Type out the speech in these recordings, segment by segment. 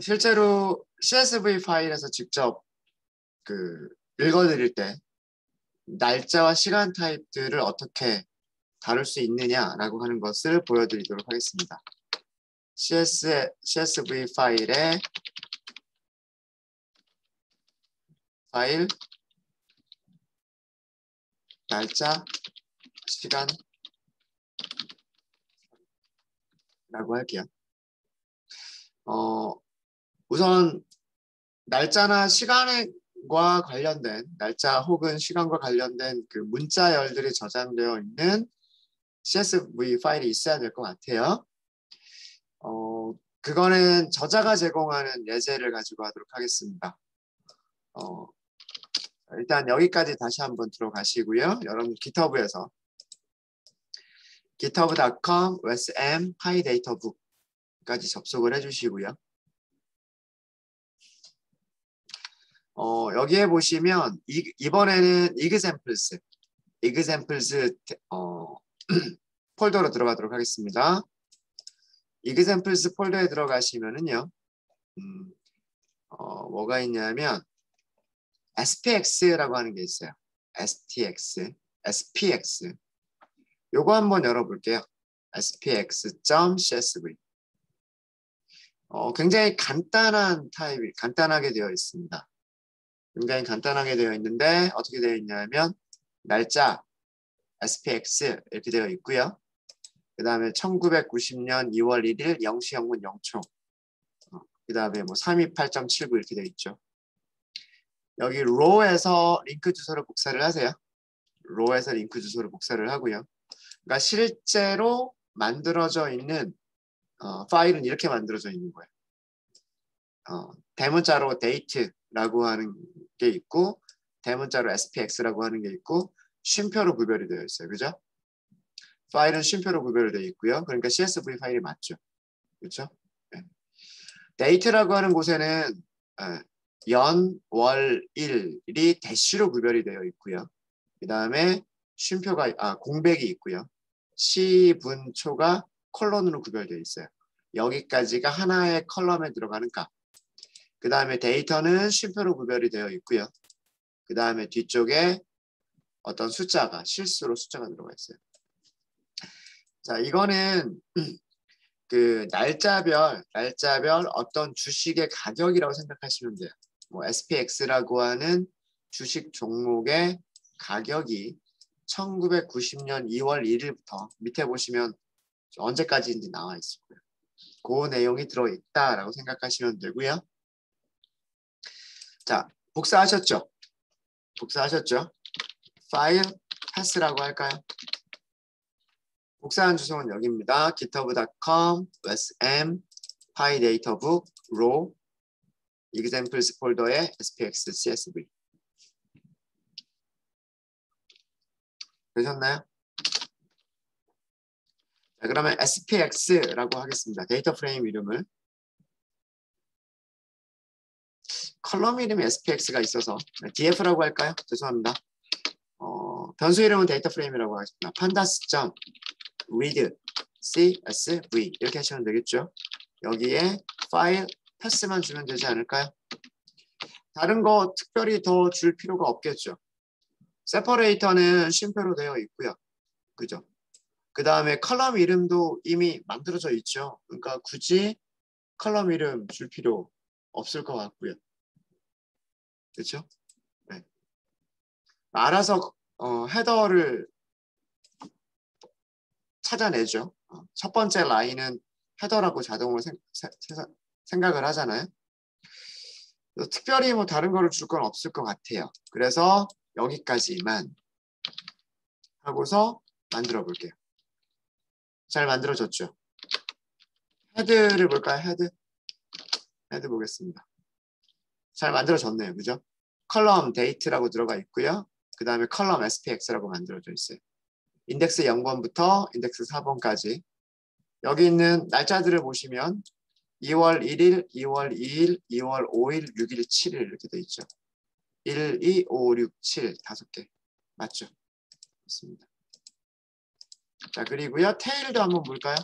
실제로 CSV 파일에서 직접 읽어드릴 때 날짜와 시간 타입들을 어떻게 다룰 수 있느냐라고 하는 것을 보여드리도록 하겠습니다. CSV 파일의 파일, 날짜, 시간 라고 할게요. 우선 날짜나 시간과 관련된 날짜 혹은 시간과 관련된 그 문자열들이 저장되어 있는 CSV 파일이 있어야 될 것 같아요. 그거는 저자가 제공하는 예제를 가지고 하도록 하겠습니다. 일단 여기까지 다시 한번 들어가시고요. 여러분 GitHub에서 github.com/m pydatebook까지 접속을 해주시고요. 여기에 보시면 이번에는 examples폴더로 들어가도록 하겠습니다. examples 폴더에 들어가시면은요, 뭐가 있냐면 SPX라고 하는 게 있어요. SPX. 요거 한번 열어볼게요. spx.csv. 굉장히 간단하게 되어 있습니다. 굉장히 간단하게 되어 있는데 어떻게 되어 있냐면 날짜 SPX 이렇게 되어 있고요. 그 다음에 1990년 2월 1일 0시 0분 0초. 그 다음에 뭐 328.79 이렇게 되어 있죠. 여기 row에서 링크 주소를 복사를 하세요. row에서 링크 주소를 복사를 하고요. 그러니까 실제로 만들어져 있는 파일은 이렇게 만들어져 있는 거예요. 대문자로 date라고 하는 게 있고 대문자로 spx라고 하는 게 있고 쉼표로 구별이 되어 있어요. 그죠? 파일은 쉼표로 구별되어 있고요. 그러니까 CSV 파일이 맞죠. 그렇죠? 네. date라고 하는 곳에는 연, 월, 일이 대시로 구별이 되어 있고요. 그 다음에 쉼표가 공백이 있고요. 시, 분, 초가 컬럼으로 구별되어 있어요. 여기까지가 하나의 컬럼에 들어가는 값. 그 다음에 데이터는 쉼표로 구별이 되어 있고요. 그 다음에 뒤쪽에 어떤 숫자가 실수로 숫자가 들어가 있어요. 자, 이거는 그 날짜별 어떤 주식의 가격이라고 생각하시면 돼요. 뭐 SPX라고 하는 주식 종목의 가격이 1990년 2월 1일부터 밑에 보시면 언제까지인지 나와 있을 거예요. 그 내용이 들어있다라고 생각하시면 되고요. 자, 복사하셨죠? 파일 패스라고 할까요? 복사한 주소는 여기입니다. github.com/m pydatebook raw examples 폴더에 spx csv. 되셨나요? 자, 그러면 spx라고 하겠습니다. 데이터 프레임 이름을. 컬럼 이름이 spx가 있어서 df라고 할까요? 죄송합니다. 변수 이름은 데이터 프레임이라고 하겠습니다. pandas.read csv 이렇게 하시면 되겠죠. 여기에 파일 패스만 주면 되지 않을까요? 다른 거 특별히 더 줄 필요가 없겠죠. 세퍼레이터는 쉼표로 되어 있고요. 그죠? 그 다음에 컬럼 이름도 이미 만들어져 있죠. 그러니까 굳이 컬럼 이름 줄 필요 없을 것 같고요. 그렇죠? 네. 알아서 헤더를 찾아내죠. 첫 번째 라인은 헤더라고 자동으로 생각을 하잖아요. 특별히 뭐 다른 거를 줄 건 없을 것 같아요. 그래서 여기까지만 하고서 만들어 볼게요. 잘 만들어졌죠? 헤드를 볼까요? 헤드 보겠습니다. 잘 만들어졌네요. 그죠? 컬럼 데이트라고 들어가 있고요. 그 다음에 컬럼 SPX라고 만들어져 있어요. 인덱스 0번부터 인덱스 4번까지 여기 있는 날짜들을 보시면 2월 1일, 2월 2일, 2월 5일, 6일, 7일 이렇게 돼 있죠. 1, 2, 5, 6, 7 5개 맞죠? 맞습니다. 자, 그리고요 테일도 한번 볼까요?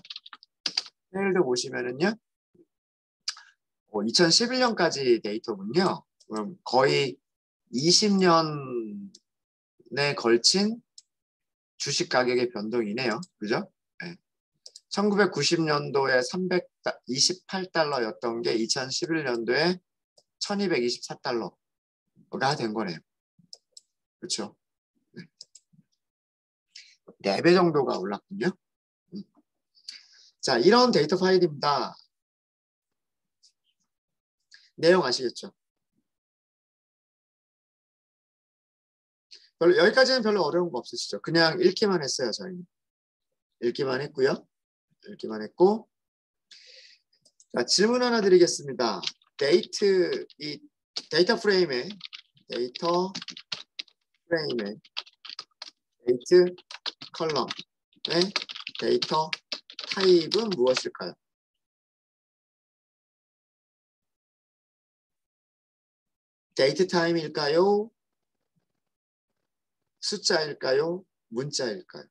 테일도 보시면은요 2011년까지 데이터군요. 그럼 거의 20년에 걸친 주식 가격의 변동이네요. 그죠? 네. 1990년도에 328달러였던 게 2011년도에 1224달러가 된 거네요. 그렇죠? 네. 4배 정도가 올랐군요. 자, 이런 데이터 파일입니다. 내용 아시겠죠? 여기까지는 별로 어려운 거 없으시죠? 그냥 읽기만 했어요, 저희는. 읽기만 했고요. 읽기만 했고. 자, 질문 하나 드리겠습니다. 이 데이터 프레임의 데이트 컬럼의 데이터 타입은 무엇일까요? 데이트 타임일까요? 숫자일까요? 문자일까요?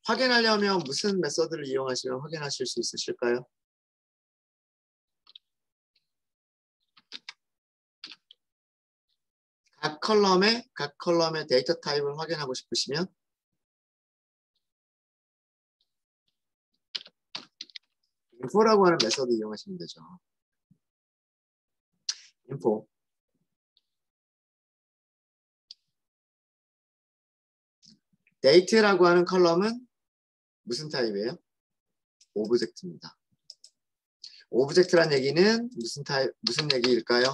확인하려면 무슨 메서드를 이용하시면 확인하실 수 있으실까요? 각 컬럼의 데이터 타입을 확인하고 싶으시면 info라고 하는 메서드 이용하시면 되죠. info. 데이트라고 하는 컬럼은 무슨 타입이에요? 오브젝트입니다. 오브젝트란 얘기는 무슨 얘기일까요?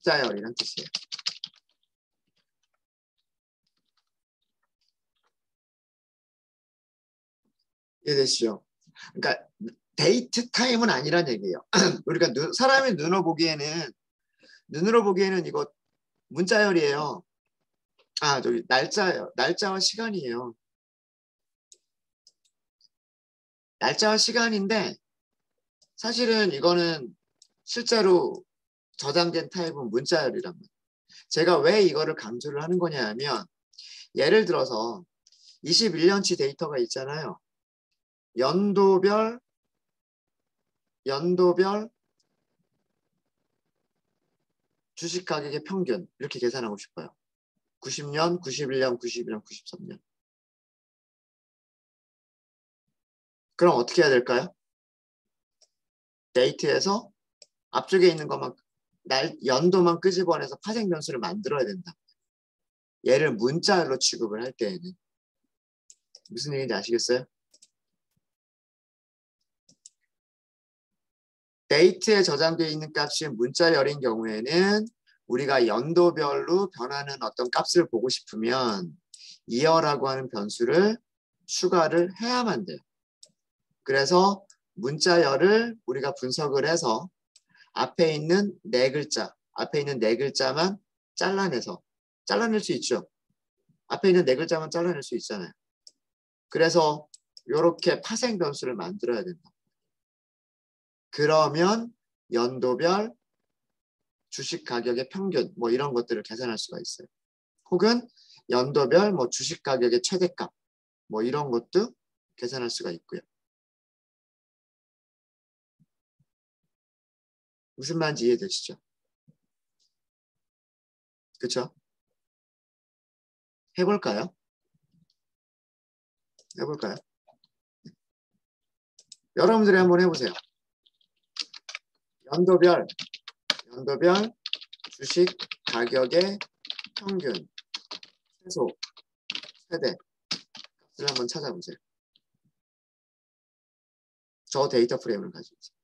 문자열이란 뜻이에요. 이해되시죠? 그러니까 데이트 타임은 아니란 얘기예요. 우리가 사람이 눈으로 보기에는 이거 문자열이에요. 아, 저기 날짜예요. 날짜와 시간이에요. 날짜와 시간인데 사실은 이거는 실제로 저장된 타입은 문자열이란 말이에요. 제가 왜 이거를 강조를 하는 거냐 하면 예를 들어서 21년치 데이터가 있잖아요. 연도별 주식 가격의 평균 이렇게 계산하고 싶어요. 90년, 91년, 92년, 93년. 그럼 어떻게 해야 될까요? 데이트에서 앞쪽에 있는 것만 연도만 끄집어내서 파생 변수를 만들어야 된다. 얘를 문자열로 취급을 할 때에는 무슨 얘기인지 아시겠어요? 데이트에 저장되어 있는 값이 문자열인 경우에는 우리가 연도별로 변하는 어떤 값을 보고 싶으면 이어라고 하는 변수를 추가를 해야만 돼요. 그래서 문자열을 우리가 분석을 해서 앞에 있는 네 글자만 잘라낼 수 있죠. 앞에 있는 네 글자만 잘라낼 수 있잖아요. 그래서 이렇게 파생 변수를 만들어야 된다. 그러면 연도별 주식 가격의 평균 뭐 이런 것들을 계산할 수가 있어요. 혹은 연도별 뭐 주식 가격의 최대값 뭐 이런 것도 계산할 수가 있고요. 무슨 말인지 이해되시죠? 그렇죠? 해볼까요? 여러분들이 한번 해보세요. 연도별 주식 가격의 평균, 최소, 최대 값을 한번 찾아보세요. 저 데이터 프레임을 가지고 있어요.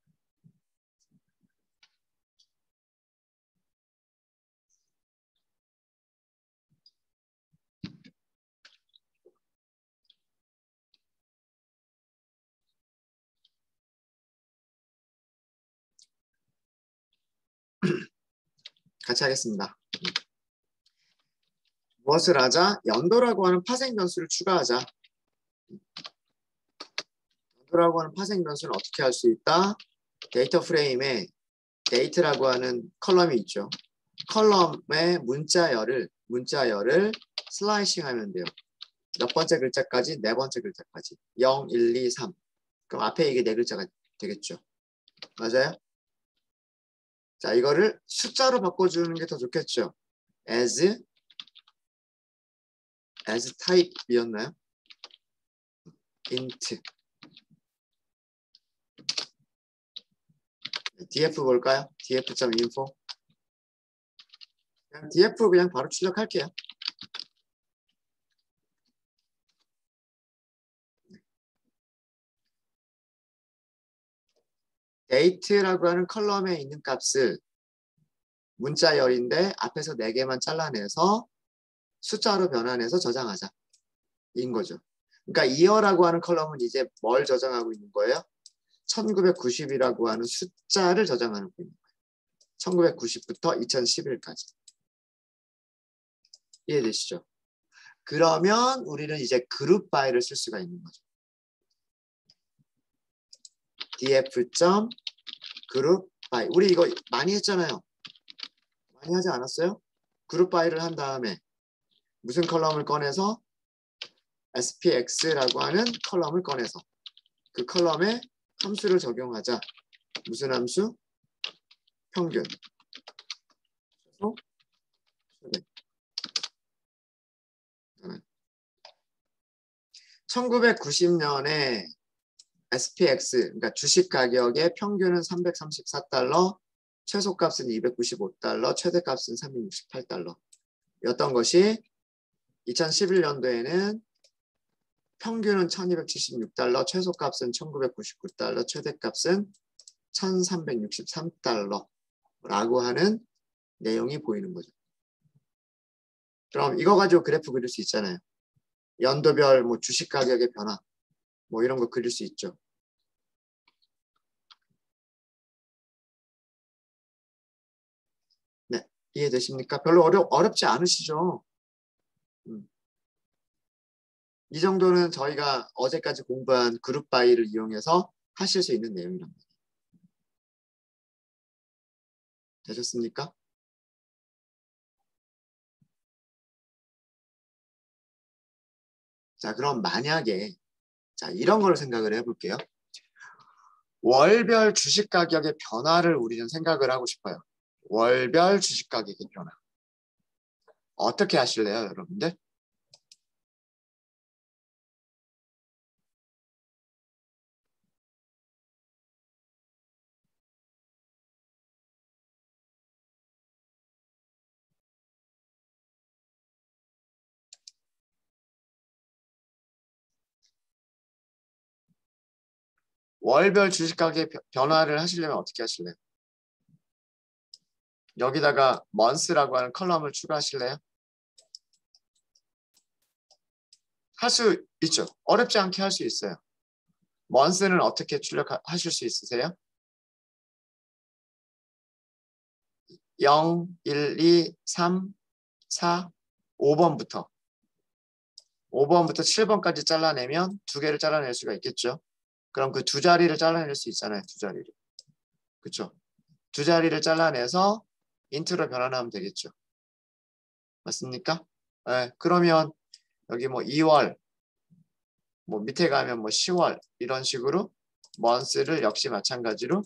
같이 하겠습니다. 무엇을 하자? 연도라고 하는 파생 변수를 추가하자. 연도라고 하는 파생 변수는 어떻게 할 수 있다? 데이터 프레임에 데이트라고 하는 컬럼이 있죠. 컬럼의 문자열을 슬라이싱 하면 돼요. 몇 번째 글자까지? 네 번째 글자까지. 0, 1, 2, 3. 그럼 앞에 이게 네 글자가 되겠죠. 맞아요? 자, 이거를 숫자로 바꿔주는 게 더 좋겠죠. as type이었나요? int. df 볼까요? df.info. 그냥 df 그냥 바로 출력할게요. date라고 하는 컬럼에 있는 값을 문자열인데 앞에서 4개만 잘라내서 숫자로 변환해서 저장하자. 인 거죠. 그러니까 year라고 하는 컬럼은 이제 뭘 저장하고 있는 거예요? 1990이라고 하는 숫자를 저장하고 있는 거예요. 1990부터 2011까지. 이해되시죠? 그러면 우리는 이제 그룹 바이를 쓸 수가 있는 거죠. df.group by. 우리 이거 많이 했잖아요. 많이 하지 않았어요? 그룹 바이를 한 다음에 무슨 컬럼을 꺼내서 spx라고 하는 컬럼을 꺼내서 그 컬럼에 함수를 적용하자. 무슨 함수? 평균. 1990년에 SPX, 그러니까 주식 가격의 평균은 334달러, 최소값은 295달러, 최대값은 368달러. 였던 것이 2011년도에는 평균은 1276달러, 최소값은 1999달러, 최대값은 1363달러라고 하는 내용이 보이는 거죠. 그럼 이거 가지고 그래프 그릴 수 있잖아요. 연도별 뭐 주식 가격의 변화 뭐 이런 거 그릴 수 있죠. 네, 이해되십니까? 별로 어렵지 않으시죠? 이 정도는 저희가 어제까지 공부한 그룹 바이를 이용해서 하실 수 있는 내용이랍니다. 되셨습니까? 자, 그럼 만약에 이런 걸 생각을 해볼게요. 월별 주식 가격의 변화를 우리는 생각을 하고 싶어요. 월별 주식 가격의 변화. 어떻게 하실래요, 여러분들? 월별 주식 가격 변화를 하시려면 어떻게 하실래요? 여기다가 months라고 하는 컬럼을 추가하실래요? 할 수 있죠. 어렵지 않게 할 수 있어요. months는 어떻게 출력하실 수 있으세요? 0, 1, 2, 3, 4, 5번부터 7번까지 잘라내면 2개를 잘라낼 수가 있겠죠. 그럼 그 2자리를 잘라낼 수 있잖아요. 2자리를. 그렇죠? 2자리를 잘라내서 인트로 변환하면 되겠죠. 맞습니까? 네, 그러면 여기 뭐 2월, 뭐 밑에 가면 뭐 10월 이런 식으로 months를 역시 마찬가지로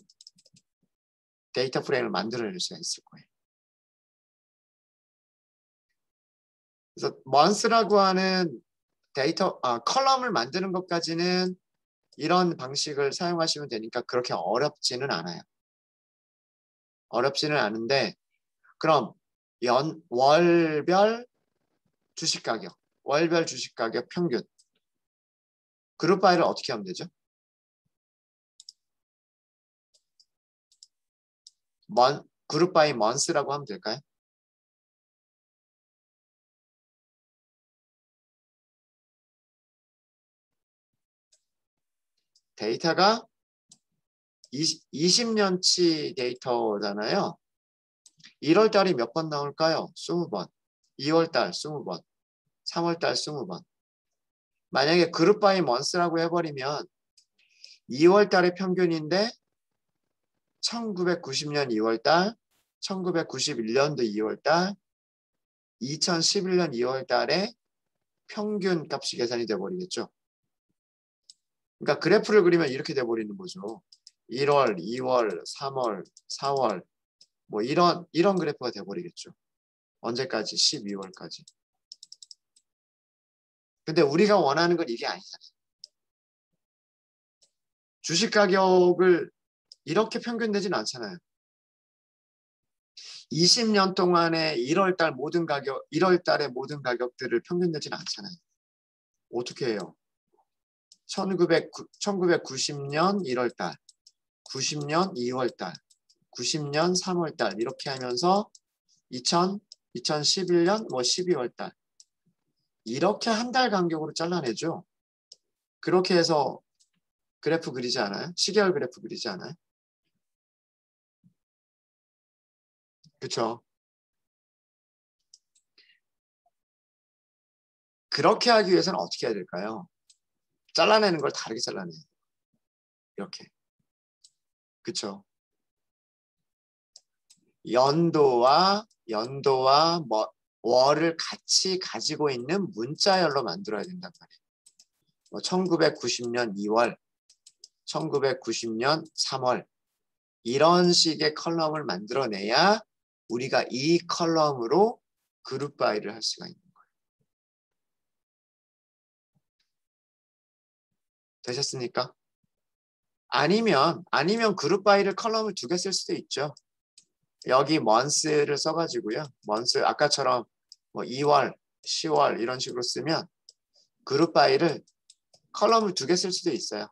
데이터 프레임을 만들어낼 수가 있을 거예요. 그래서 months라고 하는 컬럼을 만드는 것까지는 이런 방식을 사용하시면 되니까 그렇게 어렵지는 않아요. 어렵지는 않은데 그럼 월별 주식 가격 평균 그룹 바이를 어떻게 하면 되죠? 그룹 바이 months라고 하면 될까요? 데이터가 20년치 데이터잖아요. 1월 달이 몇 번 나올까요? 20번. 2월 달 20번. 3월달 20번. 만약에 그룹 바이 먼스라고 해버리면 2월달의 평균인데 1990년 2월달, 1991년도 2월달, 2011년 2월달에 평균 값이 계산이 돼버리겠죠. 그러니까 그래프를 그리면 이렇게 돼버리는 거죠. 1월, 2월, 3월, 4월 뭐 이런 그래프가 돼버리겠죠. 언제까지? 12월까지. 근데 우리가 원하는 건 이게 아니잖아요. 주식 가격을 이렇게 평균 되진 않잖아요. 20년 동안의 1월 달의 모든 가격들을 평균 되진 않잖아요. 어떻게 해요? 1990년 1월 달, 90년 2월 달, 90년 3월 달 이렇게 하면서 2011년 뭐 12월 달 이렇게 한 달 간격으로 잘라내죠. 그렇게 해서 그래프 그리지 않아요? 시계열 그래프 그리지 않아요? 그렇죠. 그렇게 하기 위해서는 어떻게 해야 될까요? 잘라내는 걸 다르게 잘라내요. 이렇게. 그렇죠. 연도와 월을 같이 가지고 있는 문자열로 만들어야 된단 말이에요. 뭐 1990년 2월, 1990년 3월 이런 식의 컬럼을 만들어내야 우리가 이 컬럼으로 그룹 바이를 할 수가 있는 거예요. 되셨습니까? 아니면 그룹 바이를 컬럼을 두 개 쓸 수도 있죠. 여기 month를 써가지고요. month 아까처럼 뭐 2월, 10월 이런 식으로 쓰면 그룹 바이를 컬럼을 두 개 쓸 수도 있어요.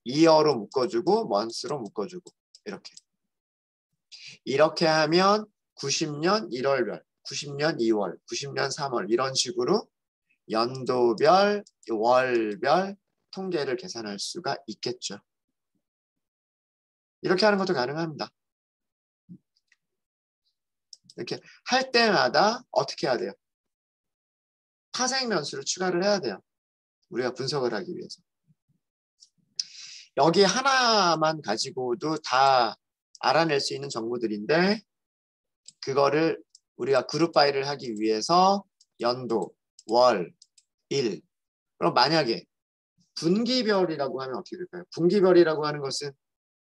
year로 묶어주고 month로 묶어주고 이렇게 하면 90년 1월별, 90년 2월, 90년 3월 이런 식으로 연도별, 월별 통계를 계산할 수가 있겠죠. 이렇게 하는 것도 가능합니다. 이렇게 할 때마다 어떻게 해야 돼요? 파생 변수를 추가를 해야 돼요. 우리가 분석을 하기 위해서. 여기 하나만 가지고도 다 알아낼 수 있는 정보들인데 그거를 우리가 그룹 바이를 하기 위해서 연도, 월, 일. 그럼 만약에 분기별이라고 하면 어떻게 될까요? 분기별이라고 하는 것은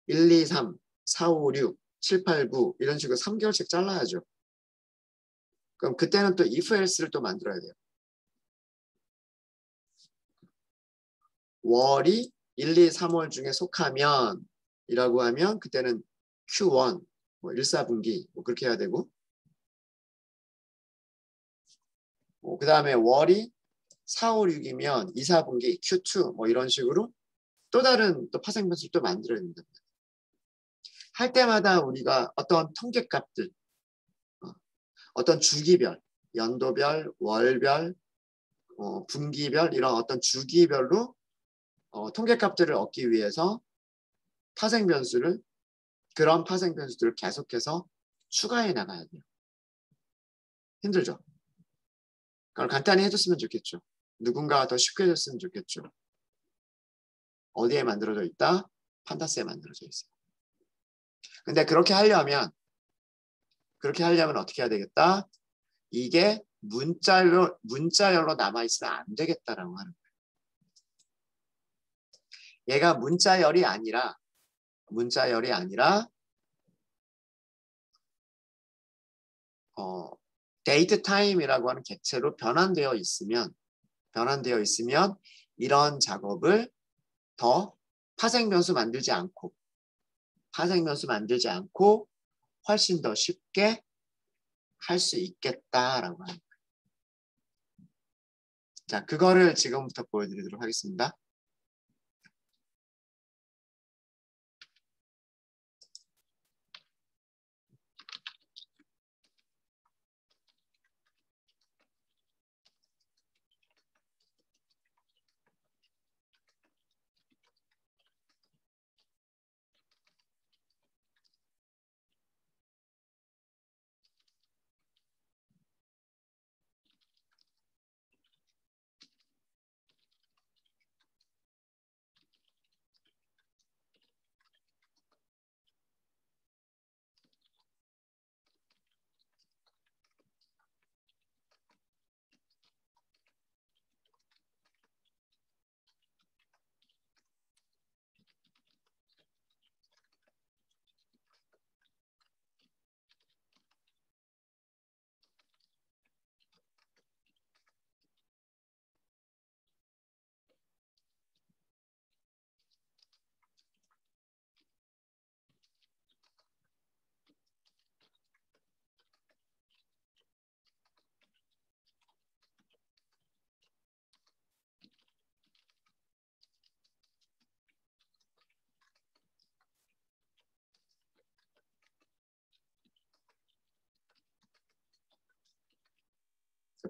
1, 2, 3, 4, 5, 6, 7, 8, 9 이런 식으로 3개월씩 잘라야죠. 그럼 그때는 또 if else를 또 만들어야 돼요. 월이 1, 2, 3월 중에 속하면 이라고 하면 그때는 Q1, 뭐 1, 4분기 뭐 그렇게 해야 되고 그 다음에 월이 4, 5, 6이면 2, 4분기 Q2 뭐 이런 식으로 또 다른 또 파생 변수를 또 만들어야 된다. 할 때마다 우리가 어떤 통계값들, 어떤 주기별, 연도별, 월별, 분기별 이런 어떤 주기별로 통계값들을 얻기 위해서 파생 변수를 그런 파생 변수들을 계속해서 추가해 나가야 돼요. 힘들죠? 그걸 간단히 해줬으면 좋겠죠. 누군가가 더 쉽게 해줬으면 좋겠죠. 어디에 만들어져 있다? 판다스에 만들어져 있어요. 근데 그렇게 하려면 어떻게 해야 되겠다? 이게 문자열로 남아있으면 안 되겠다라고 하는 거예요. 얘가 문자열이 아니라 데이트 타임이라고 하는 객체로 변환되어 있으면 이런 작업을 더 파생 변수 만들지 않고 훨씬 더 쉽게 할 수 있겠다라고 합니다. 자, 그거를 지금부터 보여드리도록 하겠습니다.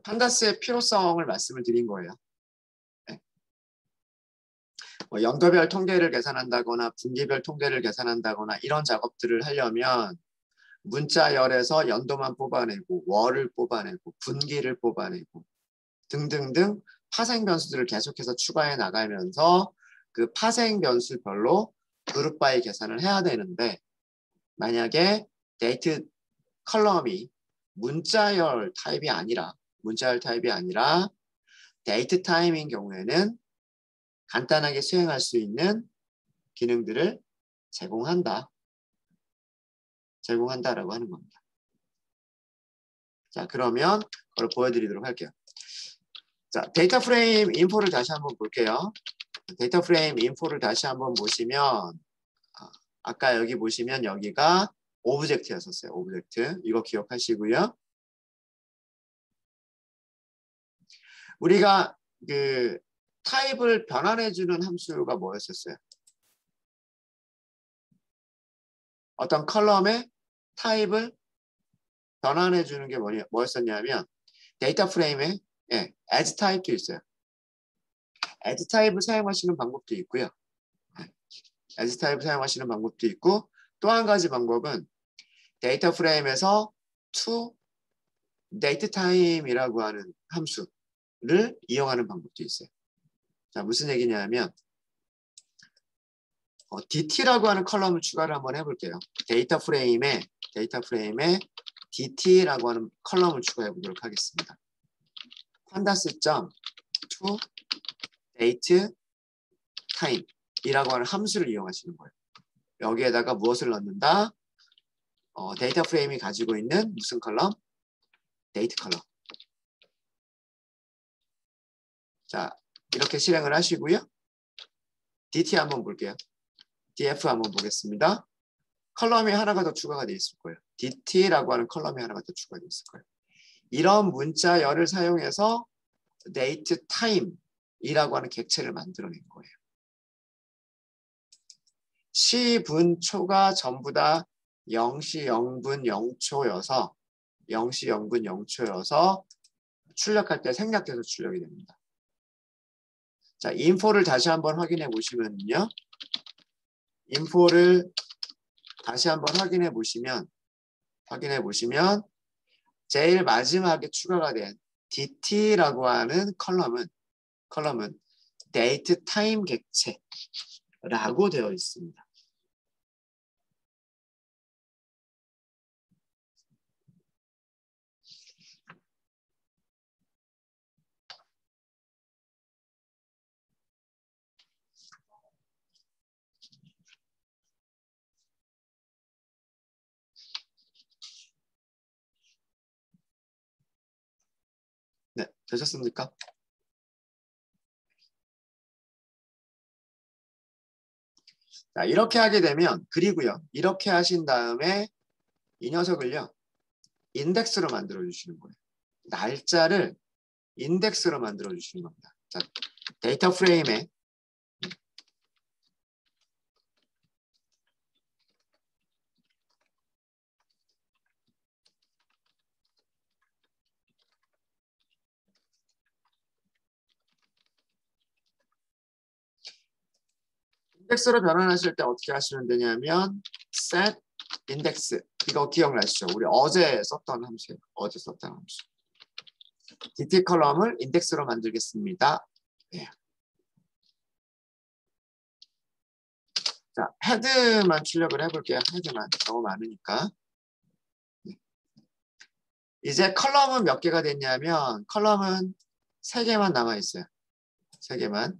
판다스의 필요성을 말씀을 드린 거예요. 네. 뭐 연도별 통계를 계산한다거나 분기별 통계를 계산한다거나 이런 작업들을 하려면 문자열에서 연도만 뽑아내고 월을 뽑아내고 분기를 뽑아내고 등등등 파생 변수들을 계속해서 추가해 나가면서 그 파생 변수별로 그룹 바이 계산을 해야 되는데 만약에 데이트 컬럼이 문자열 타입이 아니라 데이트 타임인 경우에는 간단하게 수행할 수 있는 기능들을 제공한다라고 하는 겁니다. 자, 그러면 그걸 보여드리도록 할게요. 자, 데이터 프레임 인포를 다시 한번 볼게요. 데이터 프레임 인포를 다시 한번 보시면 아까 여기 보시면 여기가 오브젝트였었어요. 오브젝트. 이거 기억하시고요. 우리가 그 타입을 변환해주는 함수가 뭐였었어요? 어떤 컬럼의 타입을 변환해주는 게 뭐였었냐면 데이터 프레임에 as 타입도 있어요. as 타입을 사용하시는 방법도 있고요. as 타입을 사용하시는 방법도 있고 또 한 가지 방법은 데이터 프레임에서 to date time이라고 하는 함수를 이용하는 방법도 있어요. 자, 무슨 얘기냐면 DT라고 하는 컬럼을 추가를 한번 해볼게요. 데이터 프레임에 DT라고 하는 컬럼을 추가해 보도록 하겠습니다. pandas.to date time이라고 하는 함수를 이용하시는 거예요. 여기에다가 무엇을 넣는다? 데이터 프레임이 가지고 있는 무슨 컬럼? 데이트 컬럼. 자, 이렇게 실행을 하시고요. DT 한번 볼게요. DF 한번 보겠습니다. 컬럼이 하나가 더 추가가 되어 있을 거예요. DT라고 하는 컬럼이 하나가 더 추가되어 있을 거예요. 이런 문자열을 사용해서 date time이라고 하는 객체를 만들어낸 거예요. 시, 분, 초가 전부 다 0시, 0분, 0초여서 출력할 때 생략돼서 출력이 됩니다. 자, 인포를 다시 한번 확인해 보시면요. 인포를 다시 한번 확인해 보시면 제일 마지막에 추가가 된 DT라고 하는 컬럼은 date time 객체라고 되어 있습니다. 네, 되셨습니까? 자, 이렇게 하게 되면 그리고요. 이렇게 하신 다음에 이 녀석을요. 인덱스로 만들어 주시는 거예요. 날짜를 인덱스로 만들어 주시는 겁니다. 자, 데이터 프레임에 인덱스로 변환하실 때 어떻게 하시면 되냐면 set index 이거 기억나시죠? 우리 어제 썼던 함수예요. DT 컬럼을 인덱스로 만들겠습니다. 네. 자, 헤드만 출력을 해볼게요. 헤드만 너무 많으니까. 네. 이제 컬럼은 몇 개가 됐냐면 컬럼은 3개만 남아 있어요. 3개만.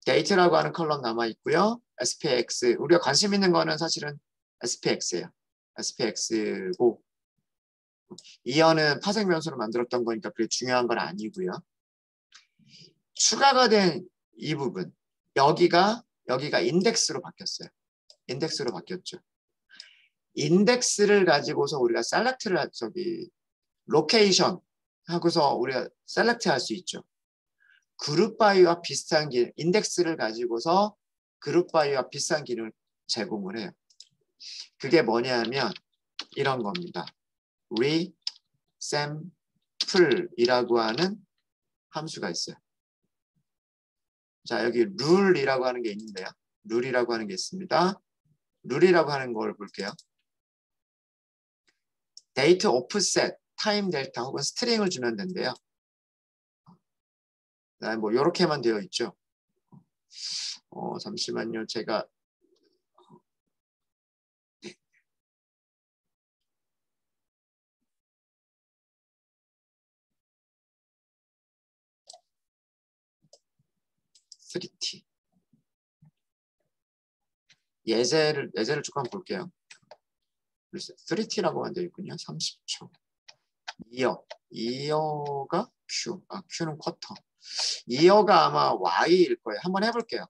데이트라고 하는 컬럼 남아 있고요. SPX 우리가 관심 있는 거는 사실은 SPX예요. SPX고 이어는 파생 변수로 만들었던 거니까 그게 중요한 건 아니고요. 추가가 된 이 부분 여기가 인덱스로 바뀌었어요. 인덱스로 바뀌었죠. 인덱스를 가지고서 우리가 셀렉트를 로케이션 하고서 우리가 셀렉트 할 수 있죠. 그룹 바이와 비슷한 기능, 인덱스를 가지고서 그룹 바이와 비슷한 기능을 제공을 해요. 그게 뭐냐면 이런 겁니다. resample이라고 하는 함수가 있어요. 자, 여기 룰이라고 하는 게 있는데요. 룰이라고 하는 게 있습니다. 룰이라고 하는 걸 볼게요. 데이트 오프셋, 타임 델타 혹은 스트링을 주면 된대요. 뭐 이렇게만 되어 있죠. 잠시만요. 제가 스리티 예제를 조금 볼게요. 3T라고만 되어 있군요. 30초. 2어가 Q. Q는 쿼터. 2어가 아마 Y일 거예요. 한번 해볼게요.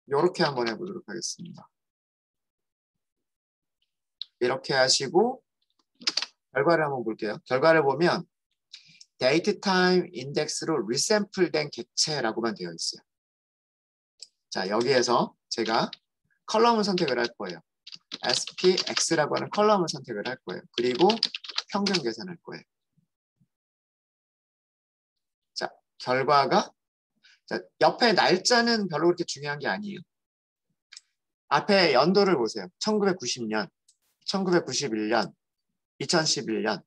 이렇게 한번 해보도록 하겠습니다. 이렇게 하시고 결과를 한번 볼게요. 결과를 보면 데이트 타임 인덱스로 리샘플된 객체라고만 되어 있어요. 자, 여기에서 제가 컬럼을 선택을 할 거예요. SPX라고 하는 컬럼을 선택을 할 거예요. 그리고 평균 계산할 거예요. 자, 결과가 자, 옆에 날짜는 별로 그렇게 중요한 게 아니에요. 앞에 연도를 보세요. 1990년, 1991년, 2011년.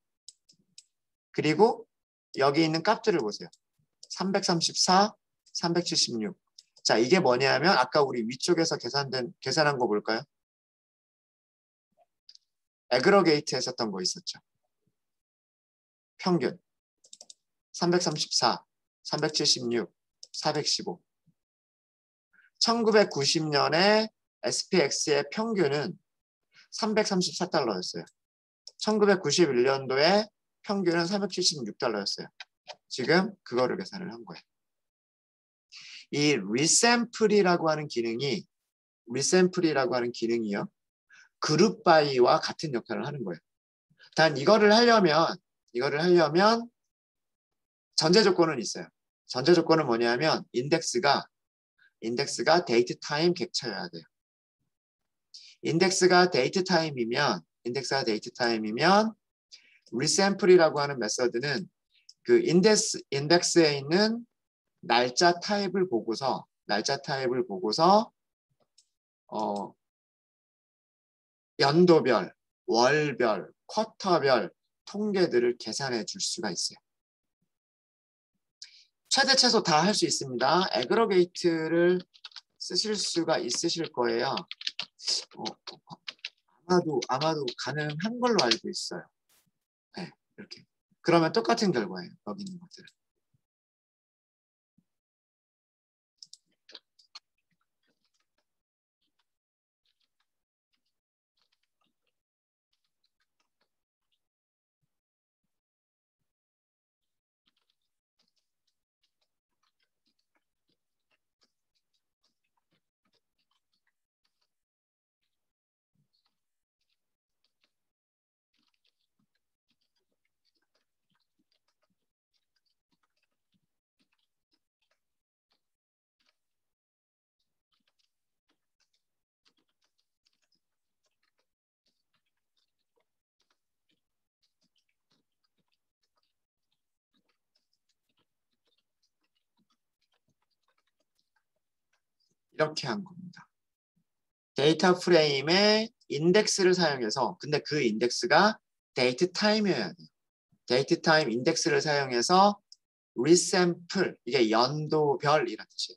그리고 여기 있는 값들을 보세요. 334, 376. 자, 이게 뭐냐면 아까 우리 위쪽에서 계산한 거 볼까요? 애그러게이트 했었던 거 있었죠. 평균 334, 376, 415. 1990년에 SPX의 평균은 334달러였어요. 1991년도에 평균은 376달러였어요. 지금 그거를 계산을 한 거예요. 이 리샘플이라고 하는 기능이요. 그룹 바이와 같은 역할을 하는 거예요. 단 이거를 하려면 전제 조건은 있어요. 전제 조건은 뭐냐면 인덱스가 데이트 타임 객체여야 돼요. 인덱스가 데이트 타임이면 리샘플이라고 하는 메서드는 그 인덱스에 있는 날짜 타입을 보고서 연도별, 월별, 쿼터별 통계들을 계산해 줄 수가 있어요. 최대 최소 다 할 수 있습니다. 애그러게이트를 쓰실 수가 있으실 거예요. 아마도 가능한 걸로 알고 있어요. 네, 이렇게. 그러면 똑같은 결과예요. 여기 있는 것들은. 이렇게 한 겁니다. 데이터 프레임의 인덱스를 사용해서 근데 그 인덱스가 데이트 타임이어야 돼요. 데이트 타임 인덱스를 사용해서 리샘플 이게 연도별이라는 뜻이에요.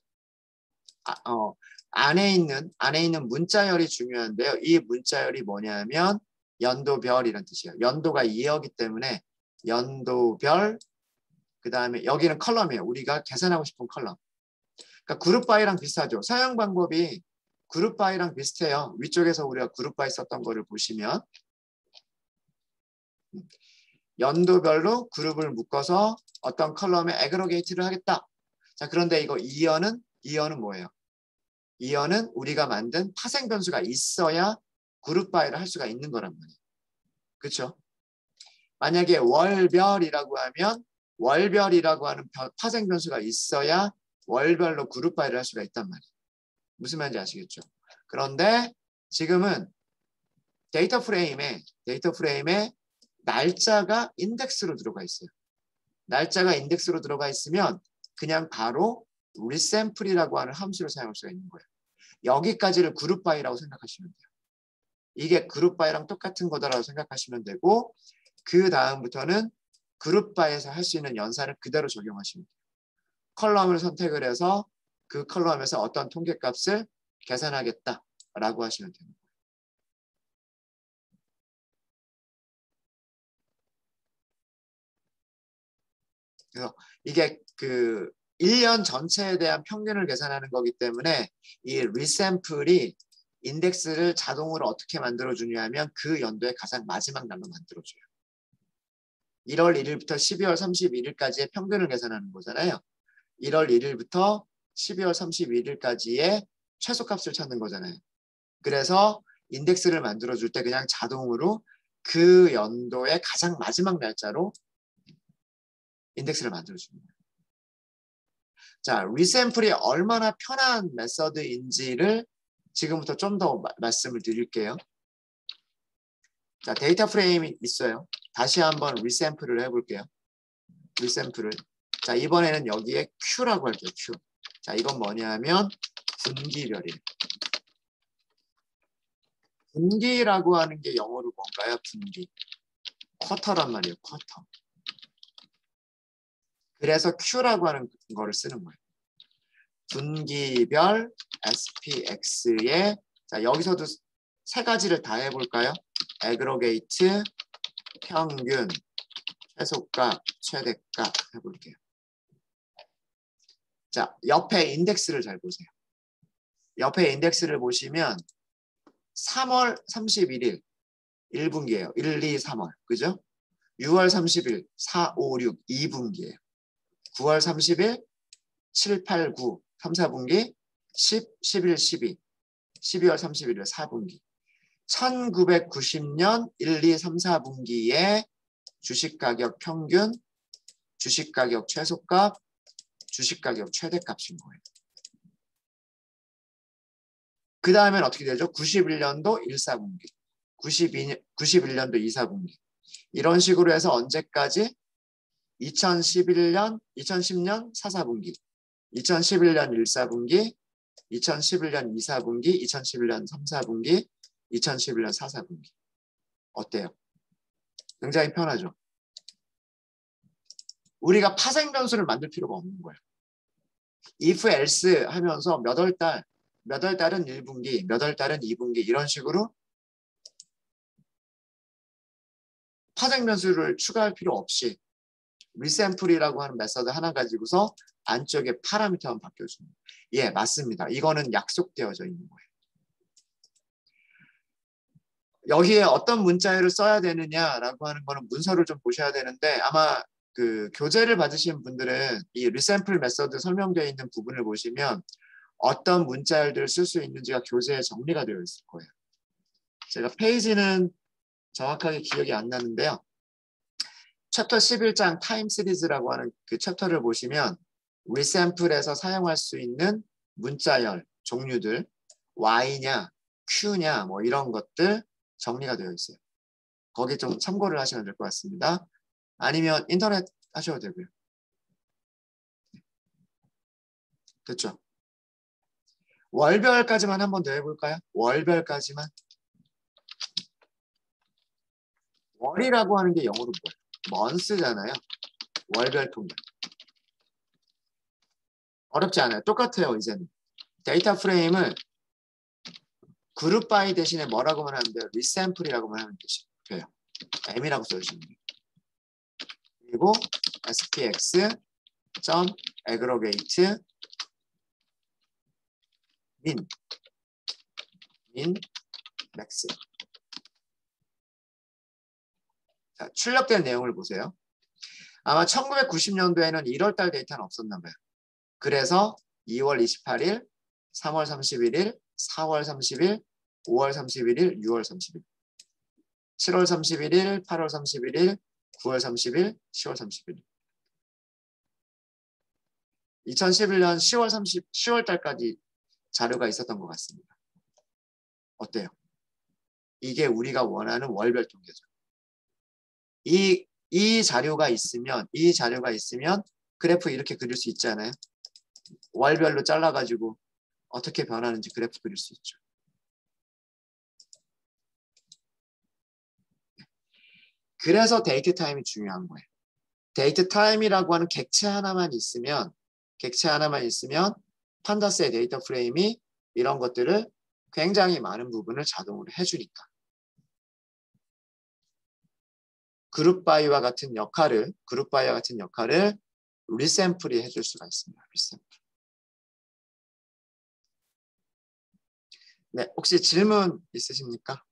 안에 있는 문자열이 중요한데요. 이 문자열이 뭐냐면 연도별이라는 뜻이에요. 연도가 2여기 때문에 연도별 그 다음에 여기는 컬럼이에요. 우리가 계산하고 싶은 컬럼. 그러니까 그룹 바이랑 비슷하죠. 사용 방법이 그룹 바이랑 비슷해요. 위쪽에서 우리가 그룹 바이 썼던 거를 보시면 연도별로 그룹을 묶어서 어떤 컬럼에 애그러게이트를 하겠다. 자, 그런데 이거 이어는 뭐예요? 이어는 우리가 만든 파생 변수가 있어야 그룹 바이를 할 수가 있는 거란 말이에요. 그렇죠? 만약에 월별이라고 하면 월별이라고 하는 파생 변수가 있어야 월별로 그룹 바이를 할 수가 있단 말이에요. 무슨 말인지 아시겠죠? 그런데 지금은 데이터 프레임에 날짜가 인덱스로 들어가 있어요. 날짜가 인덱스로 들어가 있으면 그냥 바로 resample이라고 하는 함수를 사용할 수가 있는 거예요. 여기까지를 그룹 바이라고 생각하시면 돼요. 이게 그룹 바이랑 똑같은 거다라고 생각하시면 되고 그 다음부터는 그룹 바이에서 할 수 있는 연산을 그대로 적용하시면 돼요. 컬럼을 선택을 해서 그 컬럼에서 어떤 통계값을 계산하겠다라고 하시면 됩니다. 그래서 이게 그 1년 전체에 대한 평균을 계산하는 거기 때문에 이 리샘플이 인덱스를 자동으로 어떻게 만들어주냐 하면 그 연도의 가장 마지막 날로 만들어줘요. 1월 1일부터 12월 31일까지의 평균을 계산하는 거잖아요. 1월 1일부터 12월 31일까지의 최소값을 찾는 거잖아요. 그래서 인덱스를 만들어줄 때 그냥 자동으로 그 연도의 가장 마지막 날짜로 인덱스를 만들어줍니다. 자, 리샘플이 얼마나 편한 메서드인지를 지금부터 좀 더 말씀을 드릴게요. 자, 데이터 프레임이 있어요. 다시 한번 리샘플을 해볼게요. 리샘플을. 자, 이번에는 여기에 Q라고 할게요. Q. 자, 이건 뭐냐 하면 분기별이에요. 분기라고 하는 게 영어로 뭔가요? 분기. 쿼터란 말이에요. 쿼터. 그래서 Q라고 하는 거를 쓰는 거예요. 분기별 SPX에 자 여기서도 세 가지를 다 해볼까요? 애그로게이트, 평균, 최소값, 최대값 해볼게요. 자 옆에 인덱스를 잘 보세요. 옆에 인덱스를 보시면 3월 31일 1분기예요. 1, 2, 3월 그죠? 6월 30일 4, 5, 6 2분기예요. 9월 30일 7, 8, 9 3, 4분기 10, 11, 12 12월 31일 4분기 1990년 1, 2, 3, 4분기에 주식가격 평균, 주식가격 최소값, 주식가격 최대값인 거예요. 그 다음엔 어떻게 되죠? 91년도 1, 4분기 91년도 2, 4분기 이런 식으로 해서 언제까지? 2010년 4, 4분기 2011년 1, 4분기 2011년 2, 4분기 2011년 3, 4분기 2011년 4, 4분기 어때요? 굉장히 편하죠? 우리가 파생 변수를 만들 필요가 없는 거예요. if else 하면서 몇 월 달은 1분기, 몇 월 달은 2분기 이런 식으로 파생 변수를 추가할 필요 없이 리샘플이라고 하는 메서드 하나 가지고서 안쪽에 파라미터만 바뀌어주는 거예요. 예, 맞습니다. 이거는 약속되어져 있는 거예요. 여기에 어떤 문자열을 써야 되느냐라고 하는 거는 문서를 좀 보셔야 되는데 아마 그 교재를 받으신 분들은 이 리샘플 메서드 설명되어 있는 부분을 보시면 어떤 문자열들을 쓸 수 있는지가 교재에 정리가 되어 있을 거예요. 제가 페이지는 정확하게 기억이 안 나는데요. 챕터 11장 타임 시리즈라고 하는 그 챕터를 보시면 리샘플에서 사용할 수 있는 문자열 종류들 Y냐 Q냐 뭐 이런 것들 정리가 되어 있어요. 거기 좀 참고를 하시면 될 것 같습니다. 아니면 인터넷 하셔도 되고요. 됐죠? 월별까지만 한 번 더 해볼까요? 월별까지만. 월이라고 하는 게 영어로 뭐예요? month잖아요. 월별 통계. 어렵지 않아요. 똑같아요. 이제는. 데이터 프레임을 그룹 바이 대신에 뭐라고만 하면 돼요? 리샘플이라고만 하면 돼요. M이라고 써주시면 돼요. 그리고 SPX aggregate min max. 자, 출력된 내용을 보세요. 아마 1990년도에는 1월달 데이터는 없었나 봐요. 그래서 2월 28일, 3월 31일, 4월 30일, 5월 31일, 6월 30일, 7월 31일, 8월 31일, 9월 30일, 10월 31일. 2011년 10월 달까지 자료가 있었던 것 같습니다. 어때요? 이게 우리가 원하는 월별 통계죠. 이 자료가 있으면 그래프 이렇게 그릴 수 있잖아요. 월별로 잘라가지고 어떻게 변하는지 그래프 그릴 수 있죠. 그래서 데이트 타임이 중요한 거예요. 데이트 타임이라고 하는 객체 하나만 있으면 판다스의 데이터 프레임이 이런 것들을 굉장히 많은 부분을 자동으로 해주니까. 그룹 바이와 같은 역할을 리샘플이 해줄 수가 있습니다. 리샘플. 네, 혹시 질문 있으십니까?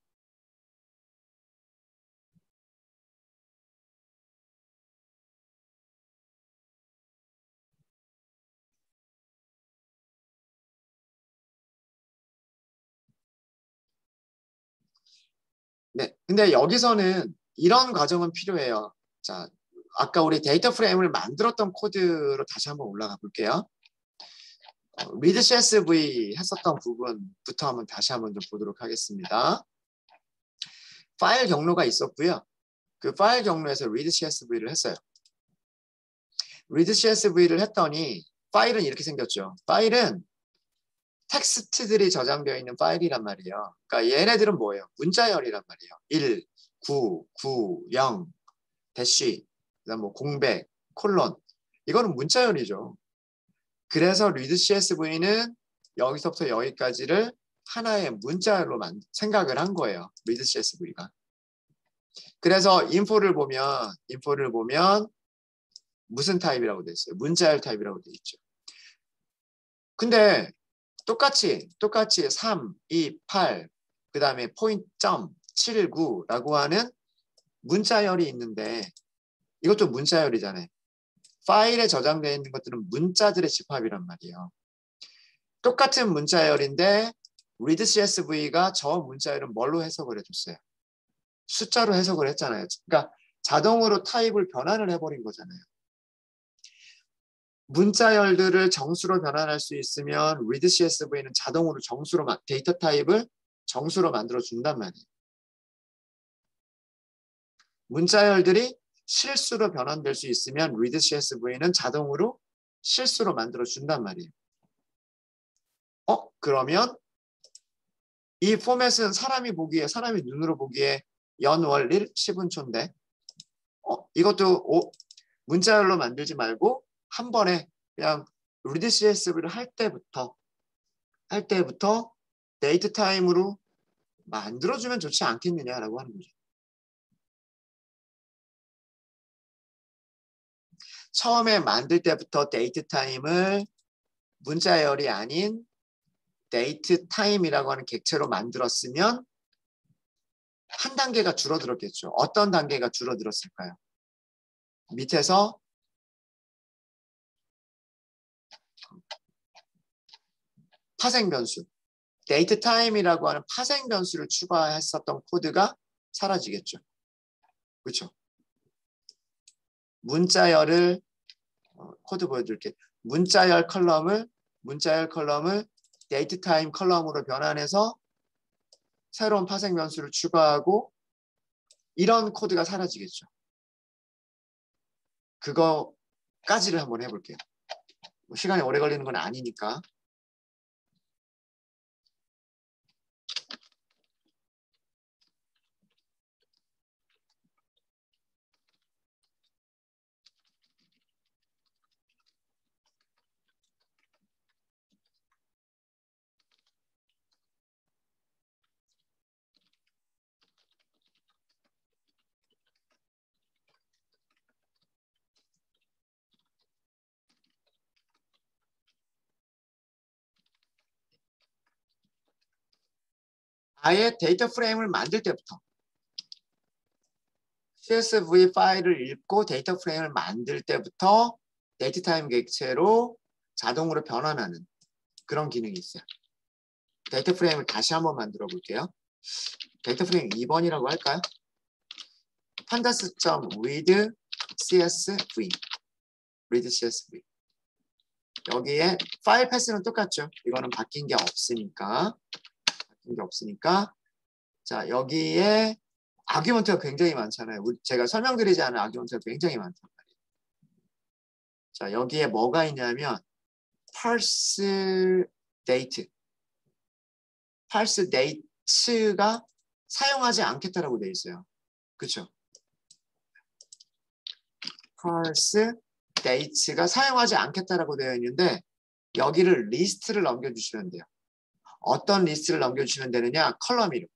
네, 근데 여기서는 이런 과정은 필요해요. 자, 아까 우리 데이터 프레임을 만들었던 코드로 다시 한번 올라가 볼게요. read CSV 했었던 부분부터 한번 다시 한번 좀 보도록 하겠습니다. 파일 경로가 있었고요. 그 파일 경로에서 read CSV를 했어요. read CSV를 했더니 파일은 이렇게 생겼죠. 파일은 텍스트들이 저장되어 있는 파일이란 말이에요. 그러니까 얘네들은 뭐예요? 문자열이란 말이에요. 1, 9, 9, 0, 대쉬, 그다음 뭐 공백, 콜론. 이거는 문자열이죠. 그래서 read CSV는 여기서부터 여기까지를 하나의 문자열로 생각을 한 거예요. read CSV가. 그래서 인포를 보면 무슨 타입이라고 돼 있어요? 문자열 타입이라고 돼 있죠. 근데 똑같이 3, 2, 8 그 다음에 포인트 점 719라고 하는 문자열이 있는데 이것도 문자열이잖아요. 파일에 저장되어 있는 것들은 문자들의 집합이란 말이에요. 똑같은 문자열인데 read CSV가 저 문자열은 뭘로 해석을 해줬어요? 숫자로 해석을 했잖아요. 그러니까 자동으로 타입을 변환을 해버린 거잖아요. 문자열들을 정수로 변환할 수 있으면 read CSV는 자동으로 데이터 타입을 정수로 만들어 준단 말이에요. 문자열들이 실수로 변환될 수 있으면 read CSV는 자동으로 실수로 만들어 준단 말이에요. 그러면 이 포맷은 사람이 눈으로 보기에 연월일 10분초인데 이것도 문자열로 만들지 말고 한 번에 그냥 read CSV를 할 때부터 데이트 타임으로 만들어주면 좋지 않겠느냐라고 하는 거죠. 처음에 만들 때부터 데이트 타임을 문자열이 아닌 데이트 타임이라고 하는 객체로 만들었으면 한 단계가 줄어들었겠죠. 어떤 단계가 줄어들었을까요? 밑에서 파생 변수, 데이트 타임이라고 하는 파생 변수를 추가했었던 코드가 사라지겠죠. 그렇죠? 문자열을 코드 보여줄게. 문자열 컬럼을 데이트 타임 컬럼으로 변환해서 새로운 파생 변수를 추가하고 이런 코드가 사라지겠죠. 그거까지를 한번 해볼게요. 시간이 오래 걸리는 건 아니니까. 아예 데이터 프레임을 만들 때부터 CSV 파일을 읽고 데이터 프레임을 만들 때부터 데이트 타임 객체로 자동으로 변환하는 그런 기능이 있어요. 데이터 프레임을 다시 한번 만들어 볼게요. 데이터 프레임 2번이라고 할까요? pandas.read CSV read CSV 여기에 파일 패스는 똑같죠. 이거는 바뀐 게 없으니까 바뀐 게 없으니까 자 여기에 아규먼트가 굉장히 많잖아요. 제가 설명드리지 않은 아규먼트가 굉장히 많단 말이에요. 자 여기에 뭐가 있냐면 parse date date가 사용하지 않겠다라고 돼 있어요. 그렇죠? parse date가 사용하지 않겠다라고 되어 있는데 여기를 리스트를 넘겨주시면 돼요. 어떤 리스트를 넘겨주시면 되느냐? 컬럼 이름.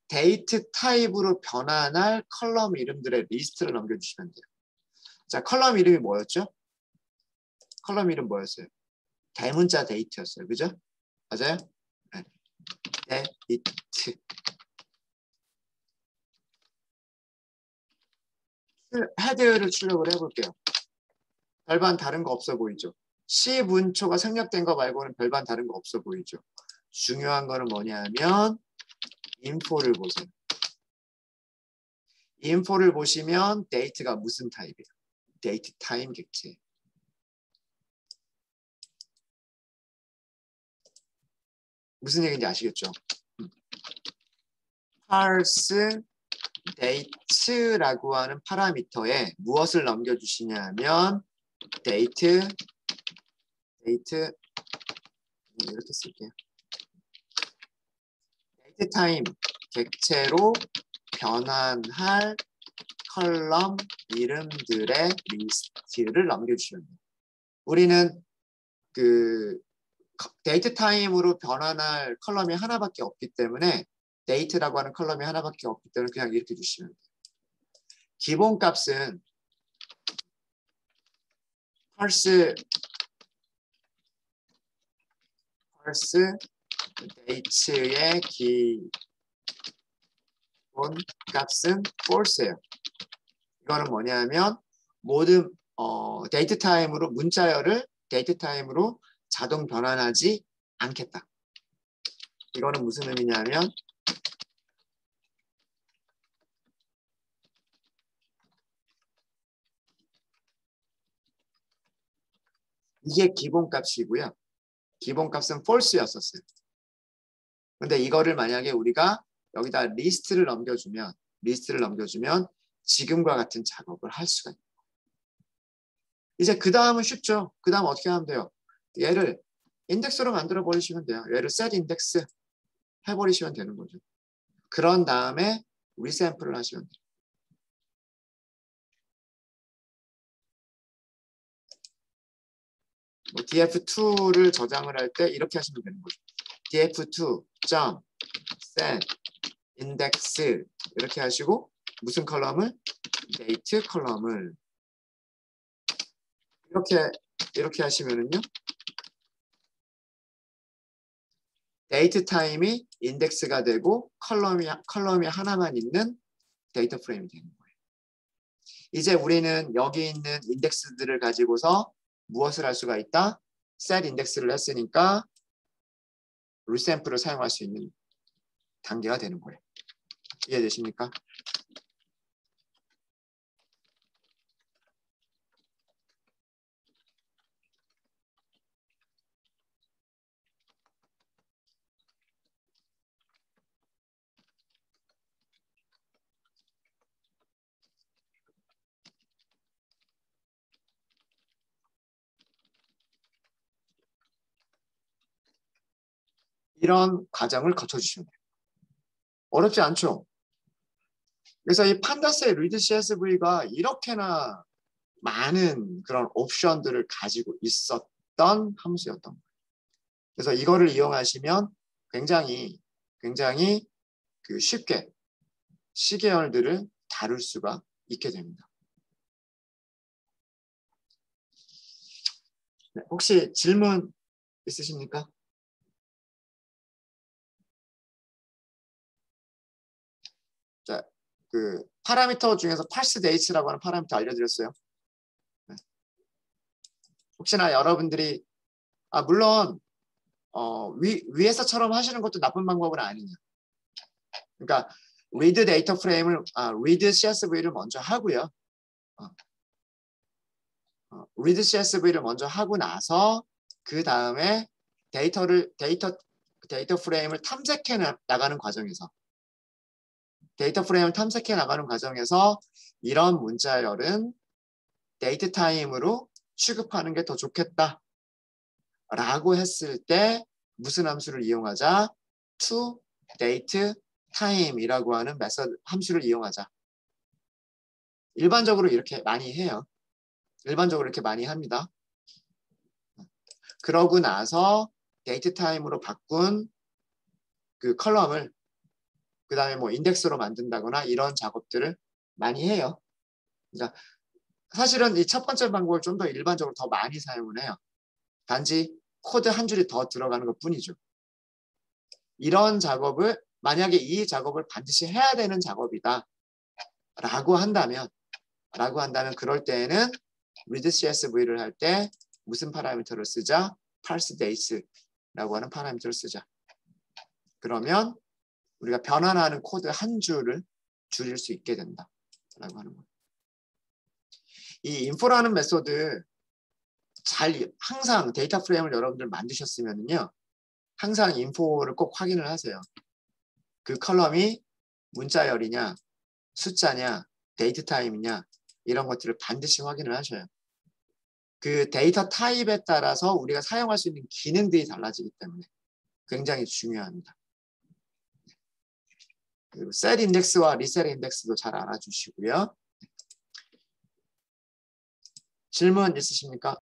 데이트 타입으로 변환할 컬럼 이름들의 리스트를 넘겨주시면 돼요. 자, 컬럼 이름이 뭐였죠? 컬럼 이름 뭐였어요? 대문자 데이트였어요. 그죠? 맞아요? 네. 데이트. 헤드를 출력을 해볼게요. 별반 다른 거 없어 보이죠? C 문초가 생략된 거 말고는 별반 다른 거 없어 보이죠? 중요한 거는 뭐냐면 인포를 보세요. 인포를 보시면 데이트가 무슨 타입이에요? 데이트 타임 객체. 무슨 얘기인지 아시겠죠? parse date라고 하는 파라미터에 무엇을 넘겨주시냐면 date 이렇게 쓸게요. date time 객체로 변환할 컬럼 이름들의 리스트를 넘겨주시면 돼요. 우리는 그 데이트 타임으로 변환할 컬럼이 하나밖에 없기 때문에 데이트라고 하는 컬럼이 하나밖에 없기 때문에 그냥 이렇게 주시면 돼요. 기본 값은 parse date의 기본 값은 false예요. 이거는 뭐냐면 모든 데이트 타임으로 문자열을 데이트 타임으로 자동 변환하지 않겠다. 이거는 무슨 의미냐면 이게 기본값이고요. 기본값은 false였었어요. 근데 이거를 만약에 우리가 여기다 리스트를 넘겨주면 지금과 같은 작업을 할 수가 있어요. 이제 그 다음은 쉽죠. 그 다음 어떻게 하면 돼요? 얘를 인덱스로 만들어 버리시면 돼요. 얘를 set index 해버리시면 되는 거죠. 그런 다음에 리샘플을 하시면 돼요. 뭐 df2를 저장을 할 때 이렇게 하시면 되는 거죠. df2.set index 이렇게 하시고 무슨 컬럼을? date 컬럼을 이렇게 하시면은요. 데이트 타임이 인덱스가 되고 컬럼이 하나만 있는 데이터 프레임이 되는 거예요. 이제 우리는 여기 있는 인덱스들을 가지고서 무엇을 할 수가 있다? set 인덱스를 했으니까 리샘플을 사용할 수 있는 단계가 되는 거예요. 이해되십니까? 이런 과정을 거쳐주시면 돼요. 어렵지 않죠? 그래서 이 판다스의 리드 CSV가 이렇게나 많은 그런 옵션들을 가지고 있었던 함수였던 거예요. 그래서 이거를 이용하시면 굉장히 그 쉽게 시계열들을 다룰 수가 있게 됩니다. 네, 혹시 질문 있으십니까? 자, 그 파라미터 중에서 parse date라고 하는 파라미터 알려드렸어요. 네. 혹시나 여러분들이 물론 위에서처럼 하시는 것도 나쁜 방법은 아니냐. 그러니까 read 데이터 프레임을 read CSV를 먼저 하고요. read CSV를 먼저 하고 나서 그 다음에 데이터 데이터 프레임을 탐색해 나가는 과정에서 이런 문자열은 데이트 타임으로 취급하는 게 더 좋겠다 라고 했을 때 무슨 함수를 이용하자? to date time이라고 하는 메서드 함수를 이용하자. 일반적으로 이렇게 많이 해요. 일반적으로 이렇게 많이 합니다. 그러고 나서 데이트 타임으로 바꾼 그 컬럼을 그 다음에 뭐 인덱스로 만든다거나 이런 작업들을 많이 해요. 그러니까 사실은 이 첫 번째 방법을 좀 더 일반적으로 더 많이 사용을 해요. 단지 코드 한 줄이 더 들어가는 것 뿐이죠. 이런 작업을 만약에 이 작업을 반드시 해야 되는 작업이다 라고 한다면 그럴 때에는 read CSV를 할 때 무슨 파라미터를 쓰자? parse dates라고 하는 파라미터를 쓰자. 그러면 우리가 변환하는 코드 한 줄을 줄일 수 있게 된다 라고 하는 거예요. 이 info라는 메소드 항상 데이터 프레임을 여러분들 만드셨으면요. 항상 info를 꼭 확인을 하세요. 그 컬럼이 문자열이냐, 숫자냐, 데이트 타임이냐 이런 것들을 반드시 확인을 하셔요. 그 데이터 타입에 따라서 우리가 사용할 수 있는 기능들이 달라지기 때문에 굉장히 중요합니다. 그리고 셋 인덱스와 리셋 인덱스도 잘 알아주시고요. 질문 있으십니까?